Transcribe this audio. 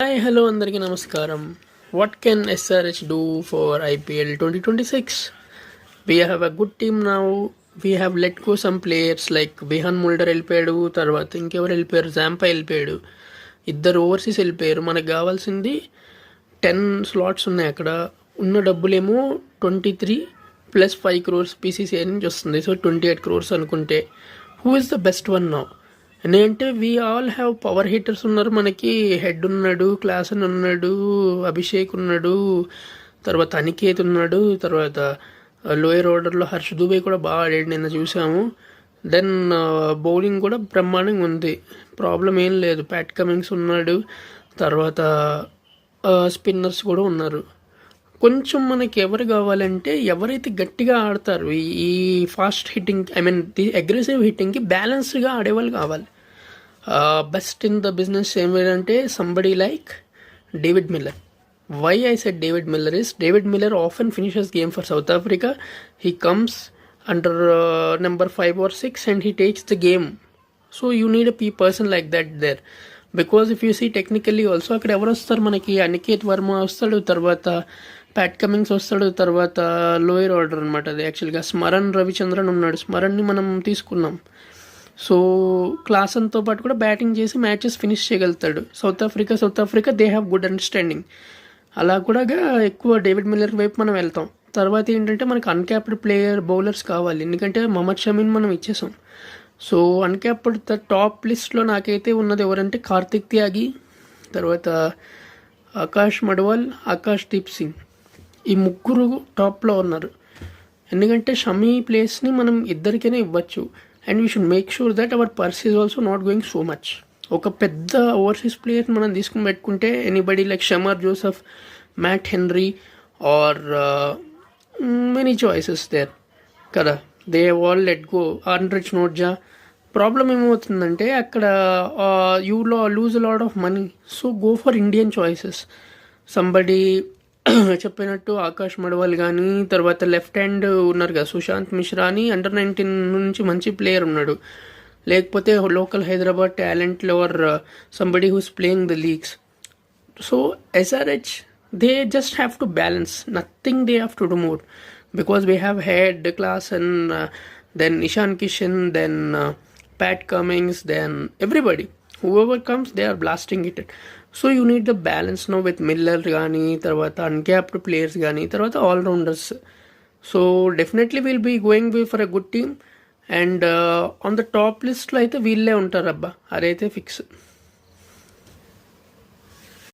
Hi hello అందరికీ నమస్కారం. What can SRH do for IPL 2026? We have a good team now. We have let go some players like Wiaan Mulder వెళ్ళిపోయాడు, తర్వాత ఇంకెవరు వెళ్ళిపోయారు, Zampa వెళ్ళిపోయాడు, ఇద్దరు ఓవర్సీస్ వెళ్ళిపోయారు. మనకు కావాల్సింది 10 స్లాట్స్ ఉన్నాయి. అక్కడ ఉన్న డబ్బులేమో 23 + 5 crores పీసీసీఐ నుంచి వస్తుంది. సో 28 crores అనుకుంటే who is the best one now? ఎందుకంటే we all have power hitters ఉన్నారు. మనకి హెడ్ ఉన్నాడు, క్లాసన్ ఉన్నాడు, అభిషేక్ ఉన్నాడు, తర్వాత అనికేత్ ఉన్నాడు, తర్వాత లోయర్ ఆర్డర్లో హర్ష్ దూబే కూడా బాగా ఆడాడు, నిన్న చూసాము. దెన్ బౌలింగ్ కూడా బ్రహ్మాండంగా ఉంది, ప్రాబ్లం ఏం లేదు. ప్యాట్ కమిన్స్ ఉన్నాడు, తర్వాత స్పిన్నర్స్ కూడా ఉన్నారు. కొంచెం మనకి ఎవరు కావాలంటే ఎవరైతే గట్టిగా ఆడతారు ఈ ఫాస్ట్ హిట్టింగ్, ది అగ్రెసివ్ హిట్టింగ్కి బ్యాలెన్స్డ్గా ఆడేవాళ్ళు కావాలి. బెస్ట్ ఇన్ ద బిజినెస్ ఏమిటంటే somebody like David Miller. Why I said David Miller is David Miller often finishes game for South Africa. He comes under number 5 or 6 and he takes the game. So you need a person like that there. Because if you see technically also అక్కడ ఎవరు వస్తారు మనకి, అనికేత్ వర్మ వస్తాడు, తర్వాత Pat Cummins వస్తాడు, తర్వాత lower order అనమాట. అది యాక్చువల్గా స్మరణ్ రవిచంద్రన్ ఉన్నాడు. స్మరణ్ని మనం తీసుకున్నాం. సో క్లాసన్తో పాటు కూడా బ్యాటింగ్ చేసి మ్యాచెస్ ఫినిష్ చేయగలుగుతాడు. South Africa they have good understanding. అలా కూడా ఎక్కువ డేవిడ్ మిల్లర్ వైపు మనం వెళ్తాం. తర్వాత ఏంటంటే మనకు అన్క్యాప్డ్ బౌలర్స్ కావాలి, ఎందుకంటే మహమ్మద్ షమీని మనం ఇచ్చేసాం. సో అన్క్యాప్డ్ టాప్ లిస్ట్లో నాకైతే ఉన్నది ఎవరంటే కార్తిక్ త్యాగి, తర్వాత ఆకాష్ మడ్వాల్, ఆకాష్ దీప్ సింగ్. ఈ ముగ్గురు టాప్లో ఉన్నారు. ఎందుకంటే షమీ ప్లేస్ని మనం ఇద్దరికైనా ఇవ్వచ్చు. And we should make sure that our purse is also not going so much. ఒక పెద్ద ఓవర్సీస్ ప్లేయర్ని మనం తీసుకుని పెట్టుకుంటే anybody like Shamar Joseph, Matt Henry or many choices there కదా. They all let go. Anrich Nortje. Problem ఏమవుతుందంటే అక్కడ you lose lot of money. So go for Indian choices. Somebody చెప్పినట్టు ఆకాష్ మడ్వాల్ కానీ, తర్వాత లెఫ్ట్ హ్యాండ్ ఉన్నారు కదా సుశాంత్ మిశ్రా అని, అండర్-19 నుంచి మంచి ప్లేయర్ ఉన్నాడు. లేకపోతే లోకల్ హైదరాబాద్ టాలెంట్లో or somebody who's playing the leagues. So SRH they just have to balance, nothing they have to do more. Because we have Head Klaasen, then Ishan Kishan, then Pat Cummins, then everybody. Whoever comes, they are blasting it. So you need the balance now with Miller gaani, tarvata uncapped players gaani, tarvata all-rounders. So definitely we'll be going for a good team. And on the top list lo aithe veelle untaru abba, adaithe fix.